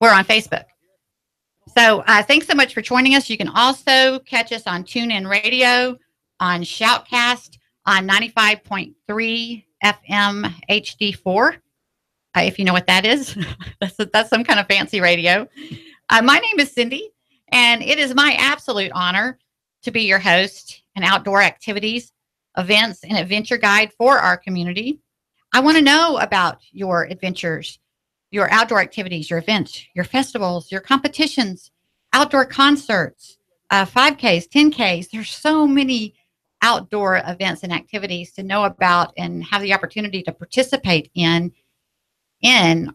We're on Facebook. So thanks so much for joining us. You can also catch us on TuneIn Radio, on Shoutcast, on 95.3 FM HD4, if you know what that is. that's some kind of fancy radio. My name is Cindy, and it is my absolute honor to be your host and outdoor activities, events, and adventure guide for our community. I want to know about your adventures, your outdoor activities, your events, your festivals, your competitions, outdoor concerts, 5Ks, 10Ks. There's so many outdoor events and activities to know about and have the opportunity to participate in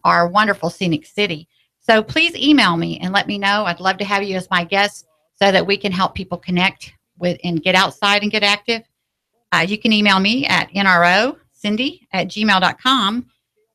our wonderful scenic city. So please email me and let me know. I'd love to have you as my guest so that we can help people connect with and get outside and get active. You can email me at nrocindy@gmail.com.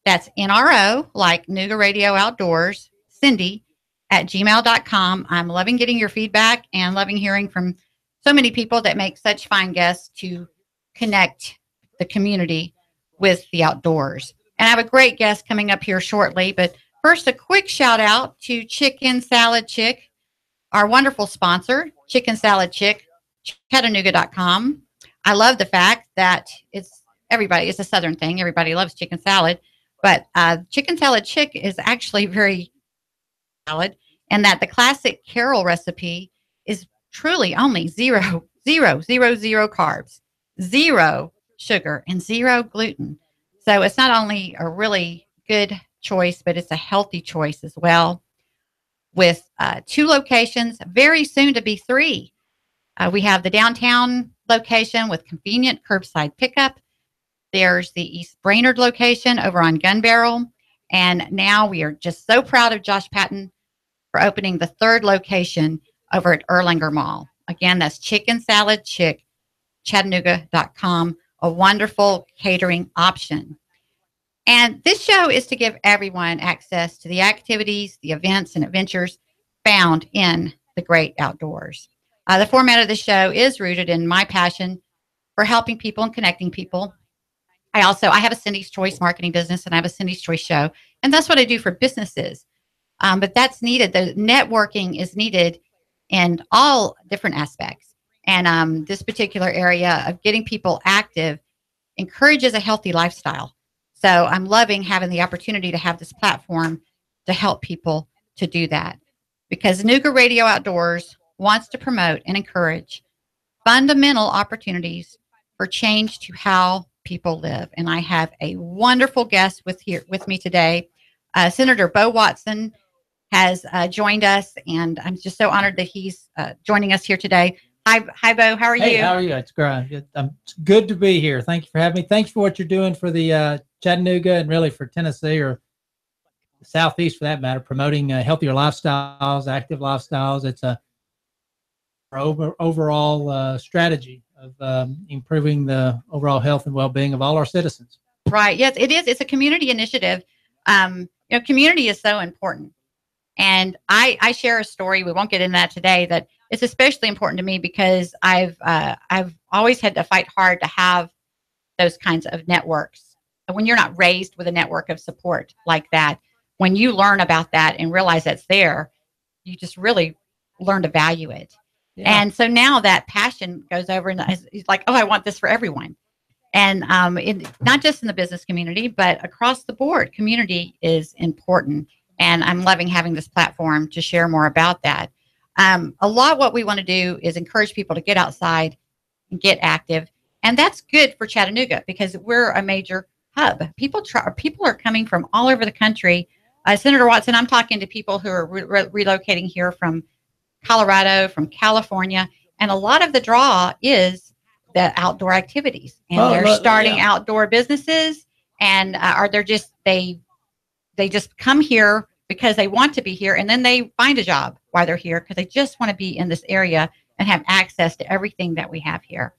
That's NRO, like NoogaRadio Outdoors, Cindy@gmail.com. I'm loving getting your feedback and loving hearing from so many people that make such fine guests to connect the community with the outdoors. And I have a great guest coming up here shortly. But first, a quick shout out to Chicken Salad Chick, our wonderful sponsor, Chicken Salad Chick, Chattanooga.com. I love the fact that it's a Southern thing. Everybody loves chicken salad. But Chicken Salad Chick is actually very salad, and that the classic Carol recipe is truly only zero carbs, zero sugar, and zero gluten. So it's not only a really good choice, but it's a healthy choice as well. With 2 locations, very soon to be 3. We have the downtown location with convenient curbside pickup. There's the East Brainerd location over on Gun Barrel. And now we are just so proud of Josh Patton for opening the 3rd location over at Erlanger Mall. Again, that's Chicken Salad Chick, Chattanooga.com, a wonderful catering option. And this show is to give everyone access to the activities, the events, and adventures found in the great outdoors. The format of the show is rooted in my passion for helping people and connecting people. I have a Cindy's Choice marketing business, and I have a Cindy's Choice show, and that's what I do for businesses. But that's needed. The networking is needed in all different aspects. And this particular area of getting people active encourages a healthy lifestyle. So I'm loving having the opportunity to have this platform to help people to do that, because NoogaRadio Outdoors wants to promote and encourage fundamental opportunities for change to how people live. And I have a wonderful guest with me today. Senator Bo Watson has joined us, and I'm just so honored that he's joining us here today. Hi, Bo. How are you? Hey, how are you? It's great. It's good to be here. Thank you for having me. Thank you for what you're doing for the Chattanooga and really for Tennessee, or the Southeast for that matter, promoting healthier lifestyles, active lifestyles. It's a overall strategy of improving the overall health and well-being of all our citizens. Right. Yes, it is. It's a community initiative. Community is so important. And I share a story. We won't get into that today. That it's especially important to me because I've always had to fight hard to have those kinds of networks. When you're not raised with a network of support like that, when you learn about that and realize that's there, you just really learn to value it. Yeah. And so now that passion goes over and it's like, oh, I want this for everyone. And not just in the business community, but across the board, community is important. And I'm loving having this platform to share more about that. A lot what we want to do is encourage people to get outside and get active. And that's good for Chattanooga because we're a major hub. People are coming from all over the country. Senator Watson, I'm talking to people who are relocating here from Colorado, from California, and a lot of the draw is the outdoor activities, and they're starting outdoor businesses, and they just come here because they want to be here, and then they find a job while they're here because they just want to be in this area and have access to everything that we have here.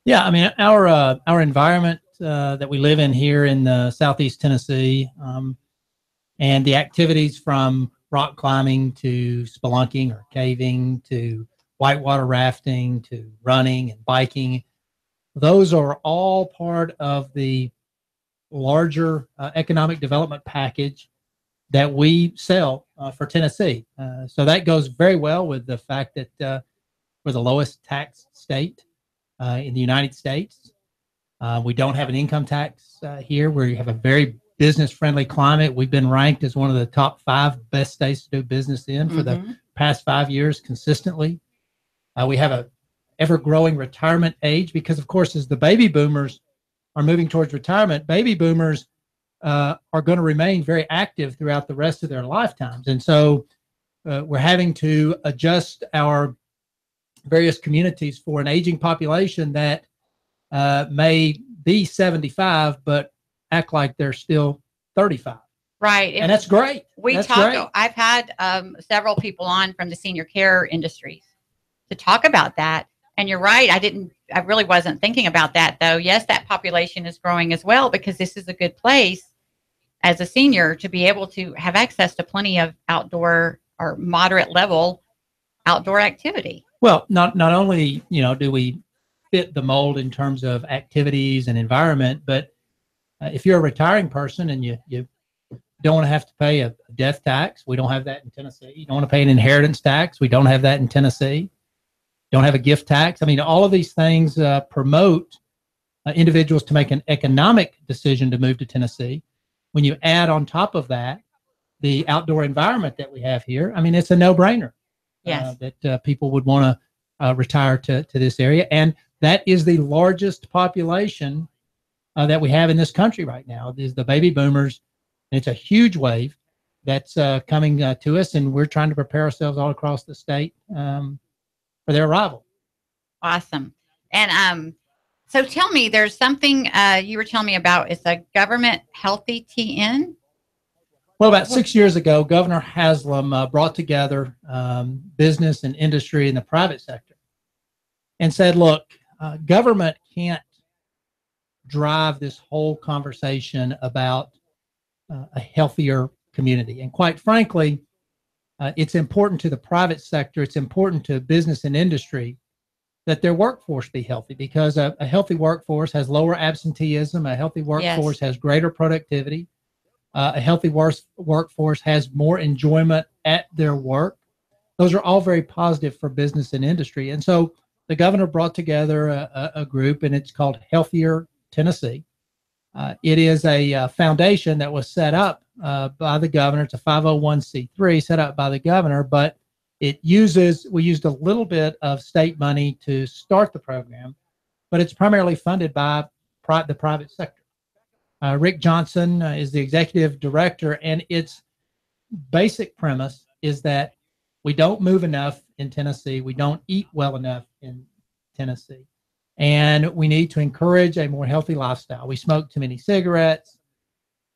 Yeah, I mean our environment that we live in here in Southeast Tennessee, and the activities from rock climbing to spelunking or caving to whitewater rafting to running and biking. Those are all part of the larger economic development package that we sell for Tennessee. So that goes very well with the fact that we're the lowest tax state in the United States. We don't have an income tax here. We have a very business-friendly climate. We've been ranked as one of the top 5 best states to do business in for the past 5 years consistently. We have a ever-growing retirement age because, of course, as the baby boomers are moving towards retirement, baby boomers are going to remain very active throughout the rest of their lifetimes. And so we're having to adjust our various communities for an aging population that may be 75, but act like they're still 35. Right. And that's great. I've had several people on from the senior care industries to talk about that. And you're right. I really wasn't thinking about that, though. Yes, that population is growing as well, because this is a good place as a senior to be able to have access to plenty of outdoor or moderate level outdoor activity. Well, not only, do we fit the mold in terms of activities and environment, but if you're a retiring person and you don't want to have to pay a death tax, we don't have that in Tennessee. You don't want to pay an inheritance tax, we don't have that in Tennessee. Don't have a gift tax. I mean, all of these things promote individuals to make an economic decision to move to Tennessee. When you add on top of that the outdoor environment that we have here, I mean, it's a no-brainer. Yes. That people would want to retire to this area. And that is the largest population that we have in this country right now, is the baby boomers. And it's a huge wave that's coming to us, and we're trying to prepare ourselves all across the state for their arrival. Awesome. And so tell me, there's something you were telling me about. It's a government healthy TN? Well, about 6 years ago, Governor Haslam brought together business and industry in the private sector and said, look, government can't drive this whole conversation about a healthier community. And quite frankly, it's important to the private sector, it's important to business and industry that their workforce be healthy, because a healthy workforce has lower absenteeism, a healthy workforce has greater productivity. A healthy workforce has more enjoyment at their work. Those are all very positive for business and industry. And so the governor brought together a group, and it's called Healthier Tennessee. It is a foundation that was set up by the governor. It's a 501c3 set up by the governor, but we used a little bit of state money to start the program, but it's primarily funded by the private sector. Rick Johnson is the executive director, and its basic premise is that we don't move enough in Tennessee. We don't eat well enough in Tennessee, and we need to encourage a more healthy lifestyle. We smoke too many cigarettes.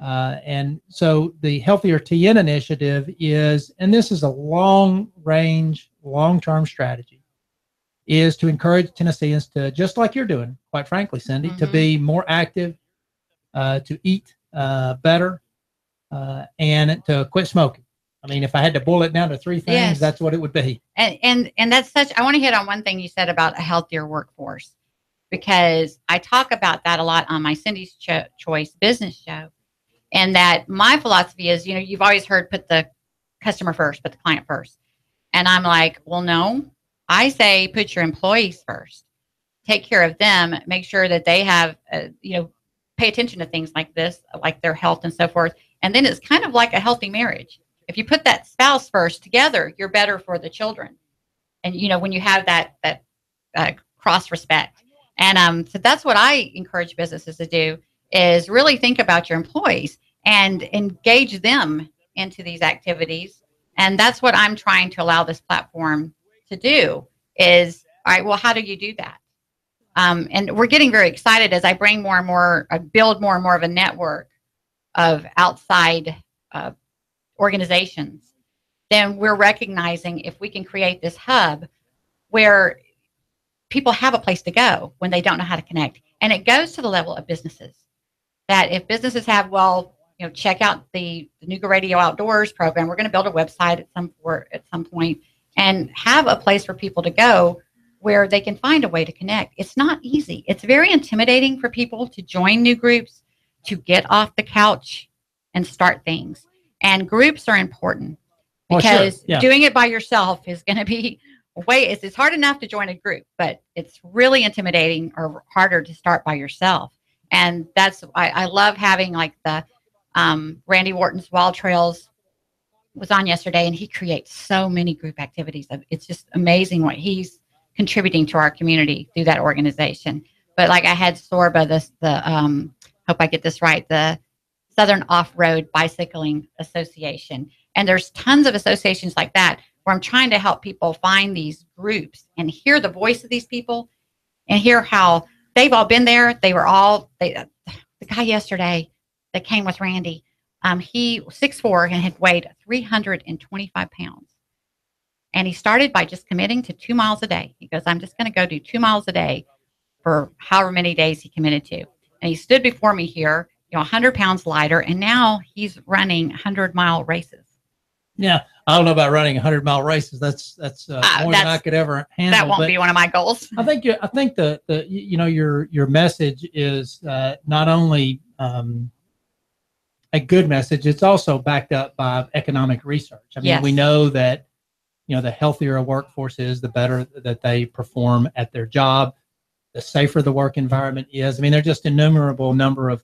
And so the Healthier TN initiative is, and this is a long-range, long-term strategy, is to encourage Tennesseans to, just like you're doing, quite frankly, Cindy, to be more active, to eat better, and to quit smoking. I mean, if I had to boil it down to 3 things, that's what it would be. And that's I want to hit on one thing you said about a healthier workforce, because I talk about that a lot on my Cindy's Choice business show. And that my philosophy is, you've always heard put the customer first, put the client first. And I'm like, well, no, I say put your employees first. Take care of them. Make sure that they have, pay attention to things like this, like their health and so forth. And then it's kind of like a healthy marriage. If you put that spouse first together, you're better for the children. And, when you have that cross respect. And so that's what I encourage businesses to do, is really think about your employees and engage them into these activities. And that's what I'm trying to allow this platform to do is, all right, well, how do you do that? And we're getting very excited as I bring more and more, build more and more of a network of outside organizations. Then we're recognizing if we can create this hub where people have a place to go when they don't know how to connect. And it goes to the level of businesses. That if businesses have, check out the NoogaRadio Outdoors program. We're going to build a website at some point and have a place for people to go where they can find a way to connect. It's not easy. It's very intimidating for people to join new groups, to get off the couch and start things. And groups are important Well, because sure. Yeah. doing it by yourself is going to be it's hard enough to join a group, but it's really intimidating or harder to start by yourself. And that's, I love having like the Randy Wharton's Wild Trails was on yesterday, and he creates so many group activities. It's just amazing what he's contributing to our community through that organization. But like I had Sorba, hope I get this right, the Southern Off-Road Bicycling Association. And there's tons of associations like that where I'm trying to help people find these groups and hear the voice of these people and hear how they've all been there. They were all, the guy yesterday that came with Randy, he was 6'4" and had weighed 325 pounds. And he started by just committing to 2 miles a day. He goes, I'm just going to go do 2 miles a day for however many days he committed to. And he stood before me here, 100 pounds lighter. And now he's running 100-mile races. Yeah. I don't know about running 100-mile races. That's more than I could ever handle. That won't be one of my goals. I think your message is not only a good message, it's also backed up by economic research. I mean, we know that, the healthier a workforce is, the better that they perform at their job, the safer the work environment is. I mean, there's just innumerable number of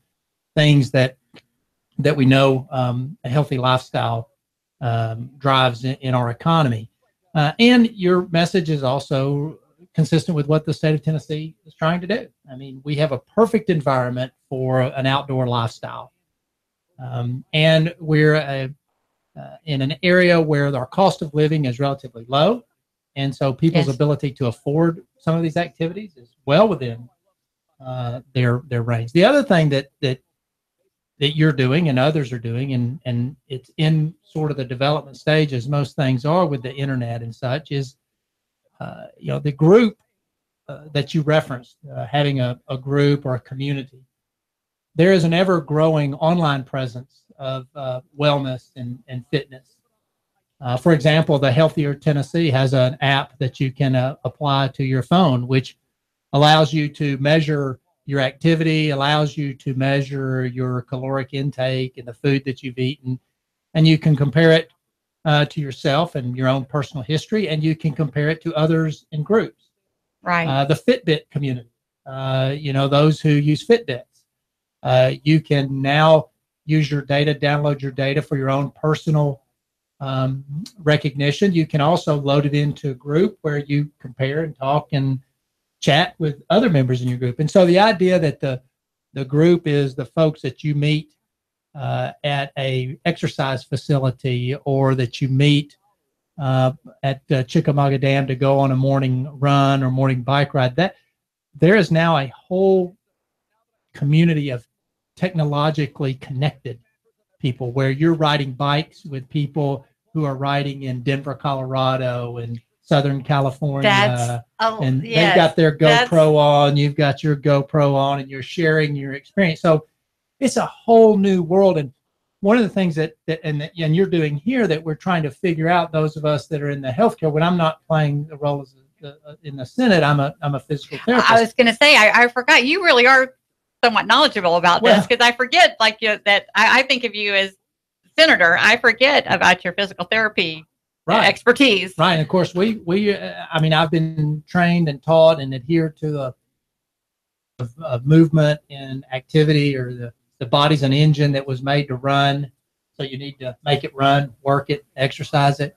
things that we know a healthy lifestyle drives in our economy. And your message is also consistent with what the state of Tennessee is trying to do. I mean, we have a perfect environment for an outdoor lifestyle. And we're in an area where our cost of living is relatively low. And so people's ability to afford some of these activities is well within their range. The other thing that you're doing and others are doing, and it's in sort of the development stage, as most things are with the internet and such, is the group that you referenced, having a group or a community. There is an ever-growing online presence of wellness and fitness. For example, the Healthier Tennessee has an app that you can apply to your phone, which allows you to measure your activity, allows you to measure your caloric intake and the food that you've eaten, and you can compare it to yourself and your own personal history, and you can compare it to others in groups. Right. The Fitbit community, those who use Fitbits, you can now use your data, download your data for your own personal recognition. You can also load it into a group where you compare and talk and chat with other members in your group. And so the idea that the group is the folks that you meet at a exercise facility, or that you meet at Chickamauga Dam to go on a morning run or morning bike ride, that there is now a whole community of technologically connected people where you're riding bikes with people who are riding in Denver, Colorado, and Southern California, and they've got their GoPro on, you've got your GoPro on, and you're sharing your experience. So it's a whole new world. And one of the things that you're doing here that we're trying to figure out, those of us that are in the healthcare, when I'm not playing the role as in the Senate, I'm a physical therapist. I was going to say, I forgot, you really are somewhat knowledgeable about this, because I forget, that I think of you as senator. I forget about your physical therapy expertise. Right. And of course, I've been trained and taught and adhered to a movement and activity, or the body's an engine that was made to run. So you need to make it run, work it, exercise it.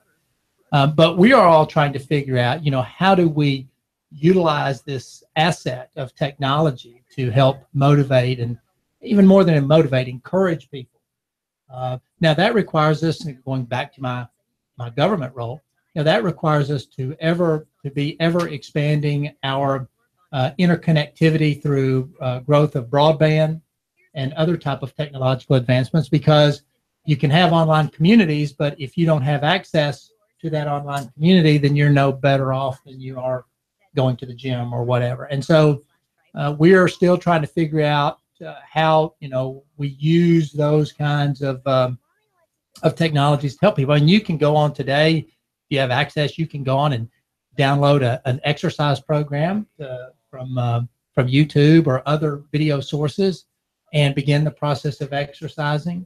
But we are all trying to figure out, how do we utilize this asset of technology to help motivate, and even more than motivate, encourage people. Now that requires us, going back to my government role, that requires us to be ever expanding our interconnectivity through growth of broadband and other type of technological advancements, because you can have online communities, but if you don't have access to that online community, then you're no better off than you are going to the gym or whatever. And so we are still trying to figure out how we use those kinds of technologies to help people. And you can go on today, if you have access, you can go on and download an exercise program from YouTube or other video sources and begin the process of exercising.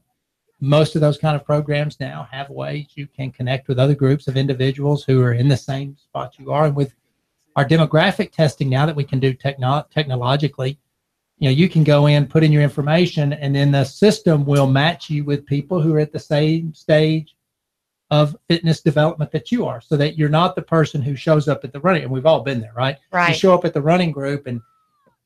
most of those kind of programs now have ways you can connect with other groups of individuals who are in the same spot you are. And with our demographic testing now that we can do technologically, you can go in, put in your information, and then the system will match you with people who are at the same stage of fitness development that you are, so that you're not the person who shows up at the running. And we've all been there, right? Right. You show up at the running group and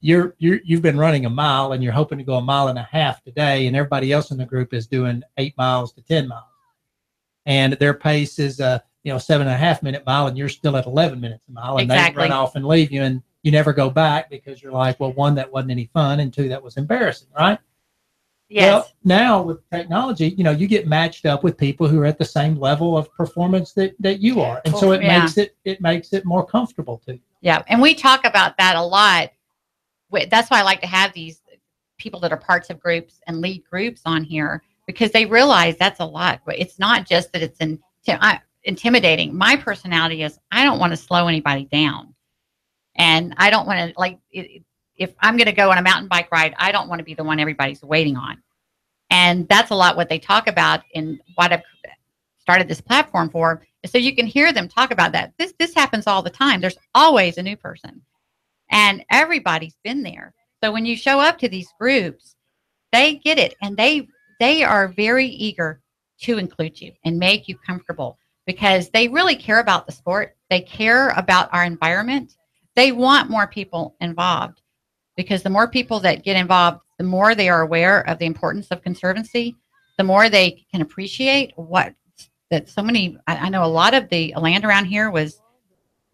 you've been running a mile and you're hoping to go a mile and a half today, and everybody else in the group is doing 8 miles to 10 miles, and their pace is 7.5 minute mile, and you're still at 11 minutes a mile, and exactly. They run off and leave you, and you never go back because you're like, well, one, that wasn't any fun, and two, that was embarrassing, right? Yes. Well, now with technology, you get matched up with people who are at the same level of performance that you are, and so it makes it more comfortable to you. Yeah, and we talk about that a lot. That's why I like to have these people that are parts of groups and lead groups on here, because they realize that's a lot. But it's not just that it's intimidating. My personality is I don't want to slow anybody down, and I don't want to if I'm going to go on a mountain bike ride, I don't want to be the one everybody's waiting on. And that's a lot what they talk about, and what I've started this platform for, so you can hear them talk about that. This happens all the time. There's always a new person. And everybody's been there. So when you show up to these groups, they get it. And they are very eager to include you and make you comfortable, because they really care about the sport. They care about our environment. They want more people involved, because the more people that get involved, the more they are aware of the importance of conservancy, the more they can appreciate I know a lot of the land around here was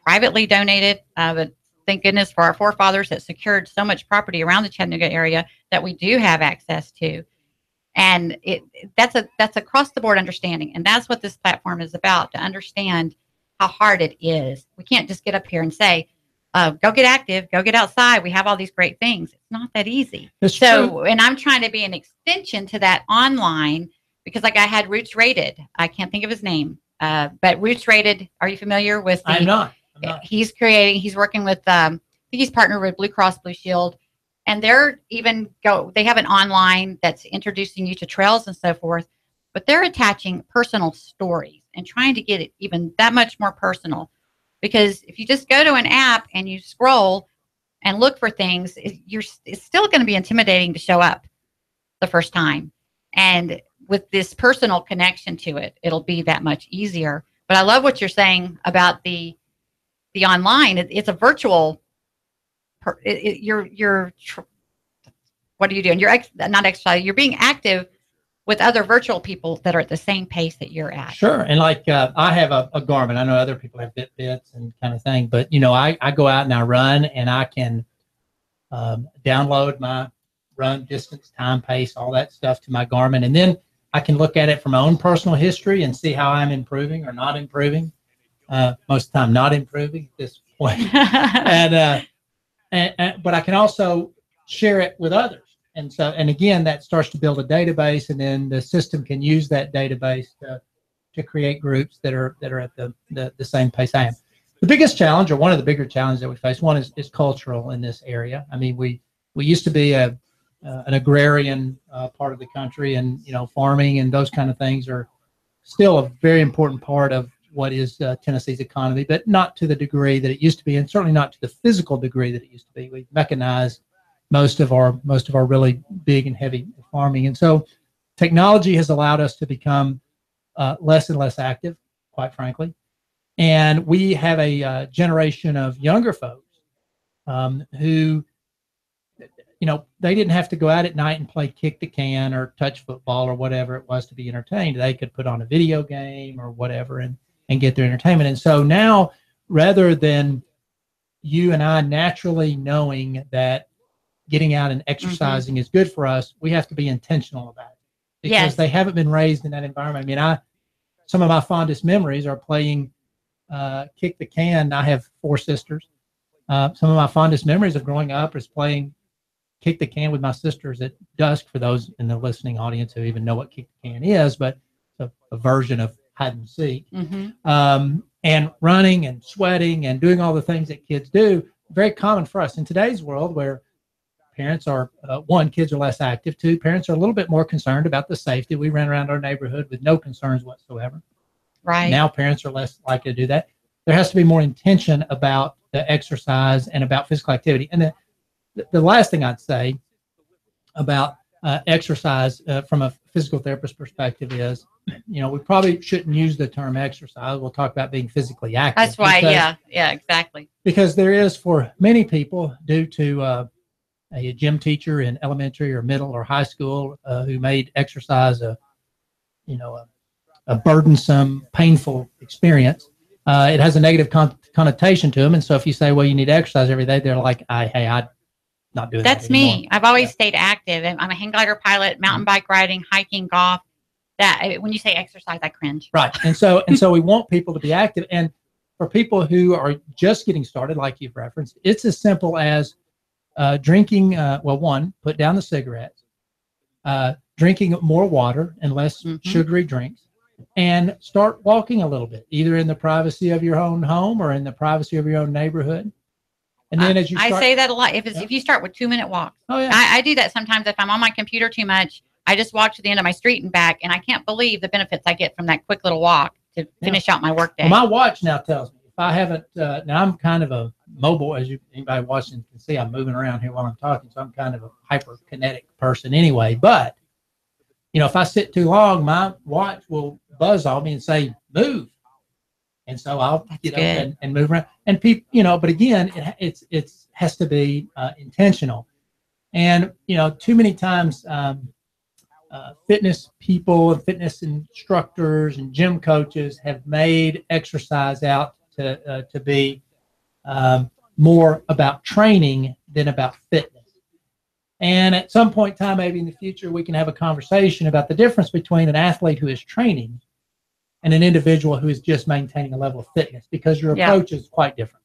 privately donated, but thank goodness for our forefathers that secured so much property around the Chattanooga area that we do have access to. And that's across the board understanding. And that's what this platform is about, to understand how hard it is. We can't just get up here and say, go get active, go get outside. We have all these great things. It's not that easy. That's true. And I'm trying to be an extension to that online, because I had Roots Rated. I can't think of his name, but Roots Rated. Are you familiar with? I'm not. He's working with, I think he's partnered with Blue Cross Blue Shield, and they have an online that's introducing you to trails and so forth, but they're attaching personal stories and trying to get it even that much more personal. Because if you just go to an app and you scroll and look for things, it's still going to be intimidating to show up the first time. And with this personal connection to it, it'll be that much easier. But I love what you're saying about the online. It's a virtual. What are you doing? You're not exercising. You're being active with other virtual people that are at the same pace that you're at. Sure. And I have a Garmin. I know other people have Fitbits and kind of thing, but I go out and I run, and I can download my run distance, time, pace, all that stuff to my Garmin, and then I can look at it from my own personal history and see how I'm improving or not improving. Most of the time, not improving at this point. But I can also share it with others. And again, that starts to build a database, and then the system can use that database to create groups that are at the same pace I am. The biggest challenge, or one of the bigger challenges that we face, one is cultural in this area. I mean, we used to be an agrarian part of the country, and farming and those kind of things are still a very important part of what is Tennessee's economy, but not to the degree that it used to be, and certainly not to the physical degree that it used to be. We've mechanized most of our really big and heavy farming, and so technology has allowed us to become less and less active, quite frankly. And we have a generation of younger folks who, they didn't have to go out at night and play kick the can or touch football or whatever it was to be entertained. They could put on a video game or whatever and get their entertainment. And so now, rather than you and I naturally knowing that getting out and exercising is good for us, we have to be intentional about it, because they haven't been raised in that environment. I mean, some of my fondest memories are playing kick the can. I have 4 sisters. Some of my fondest memories of growing up is playing kick the can with my sisters at dusk, for those in the listening audience who even know what kick the can is, but it's a version of hide and seek. And running and sweating and doing all the things that kids do, very common for us in today's world, where parents are, one, kids are less active. Two, parents are a little bit more concerned about the safety. We ran around our neighborhood with no concerns whatsoever. Right. Now parents are less likely to do that. There has to be more intention about the exercise and about physical activity. And the last thing I'd say about exercise from a physical therapist perspective is, we probably shouldn't use the term exercise. We'll talk about being physically active. That's why, yeah, exactly. Because there is, for many people, due to a gym teacher in elementary or middle or high school who made exercise a burdensome, painful experience, it has a negative connotation to them. And so if you say, well, you need to exercise every day, they're like, I'm not doing that anymore. That's me. I've always stayed active. I'm a hang glider pilot, mountain bike riding, hiking, golf. That when you say exercise, I cringe. Right. And so we want people to be active. And for people who are just getting started, like you've referenced, it's as simple as drinking, one, put down the cigarettes, drinking more water and less sugary drinks, and start walking a little bit, either in the privacy of your own home or in the privacy of your own neighborhood. And then as you start, I say that a lot. If you start with 2-minute walks, I do that sometimes. If I'm on my computer too much, I just walk to the end of my street and back, and I can't believe the benefits I get from that quick little walk to finish out my workday. Well, my watch now tells me if I haven't. Now I'm kind of a mobile, as anybody watching can see. I'm moving around here while I'm talking, so I'm kind of a hyperkinetic person anyway. But if I sit too long, my watch will buzz on me and say move, and so I'll get up and move around. And people, but again, it has to be intentional. And too many times. Fitness people and fitness instructors and gym coaches have made exercise out to be more about training than about fitness. And at some point in time, maybe in the future, we can have a conversation about the difference between an athlete who is training and an individual who is just maintaining a level of fitness, because your approach is quite different.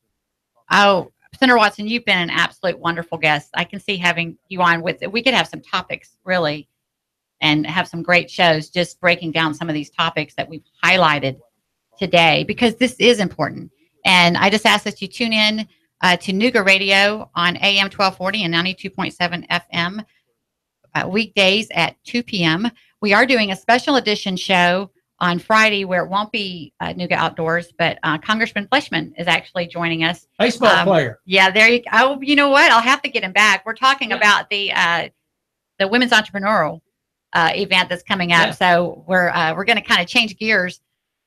Oh, Senator Watson, you've been an absolute wonderful guest. I can see having you on we could have some topics really and have some great shows just breaking down some of these topics that we've highlighted today, because this is important. And I just ask that you tune in to NoogaRadio on AM 1240 and 92.7 FM weekdays at 2 p.m. We are doing a special edition show on Friday where it won't be Nooga Outdoors, but Congressman Fleshman is actually joining us. Baseball player. Yeah, there you go. Oh, you know what? I'll have to get him back. We're talking about the women's entrepreneurial event that's coming up. So we're going to kind of change gears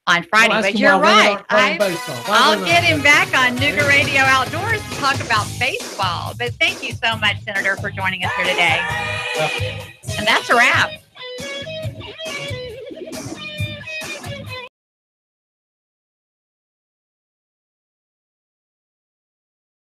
on Friday. But you're right. I'll get him back on NoogaRadio Outdoors to talk about baseball. But thank you so much, Senator, for joining us here today. And that's a wrap.